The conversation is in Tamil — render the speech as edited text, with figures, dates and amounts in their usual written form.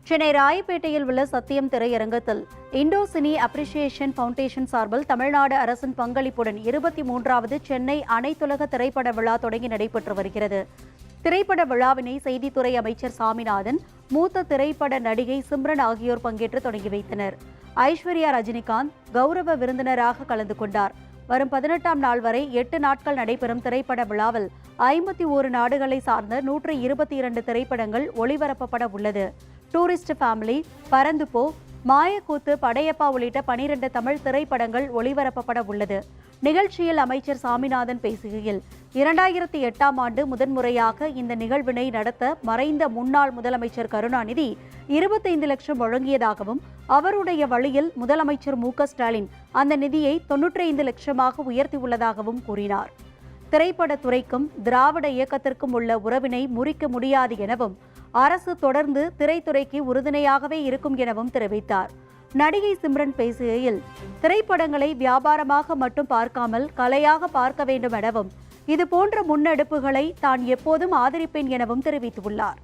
சென்னை ராயப்பேட்டையில் உள்ள சத்தியம் திரையரங்கத்தில் இண்டோ சினி அப்ரிசியேஷன் ஃபவுண்டேஷன் சார்பில் தமிழ்நாடு அரசின் பங்களிப்புடன் 23வது சென்னை அனைத்துலக திரைப்பட விழா தொடங்கி நடைபெற்று வருகிறது. திரைப்பட விழாவினை செய்தித்துறை அமைச்சர் சாமிநாதன், மூத்த திரைப்பட நடிகை சிம்ரன் ஆகியோர் பங்கேற்று தொடங்கி வைத்தனர். ஐஸ்வர்யா ரஜினிகாந்த் கௌரவ விருந்தினராக கலந்து கொண்டார். வரும் 18ஆம் நாள் வரை 8 நாட்கள் நடைபெறும் திரைப்பட விழாவில் 51 நாடுகளை சார்ந்த 122 திரைப்படங்கள் ஒளிபரப்பப்பட உள்ளது. டூரிஸ்ட் ஃபேமிலி, பறந்து போ, மாயக்கூத்து, படையப்பா உள்ளிட்ட 12 தமிழ் திரைப்படங்கள் ஒளிபரப்பப்பட உள்ளது. நிகழ்ச்சியில் அமைச்சர் சாமிநாதன் பேசுகையில், 2008ஆம் ஆண்டு முதன்முறையாக இந்த நிகழ்வினை நடத்த மறைந்த முன்னாள் முதலமைச்சர் கருணாநிதி 25 லட்சம் வழங்கியதாகவும், அவருடைய வழியில் முதலமைச்சர் மு.க.ஸ்டாலின் அந்த நிதியை 95 லட்சமாக உயர்த்தியுள்ளதாகவும் கூறினார். திரைப்படத்துறைக்கும் திராவிட இயக்கத்திற்கும் உள்ள உறவினை முறிக்க முடியாது எனவும், அரசு தொடர்ந்து திரைத்துறைக்கு உறுதுணையாகவே இருக்கும் எனவும் தெரிவித்தார். நடிகை சிம்ரன் பேசுகையில், திரைப்படங்களை வியாபாரமாக மட்டும் பார்க்காமல் கலையாக பார்க்க வேண்டும் எனவும், இதுபோன்ற முன்னெடுப்புகளை தான் எப்போதும் ஆதரிப்பேன் எனவும் தெரிவித்துள்ளார்.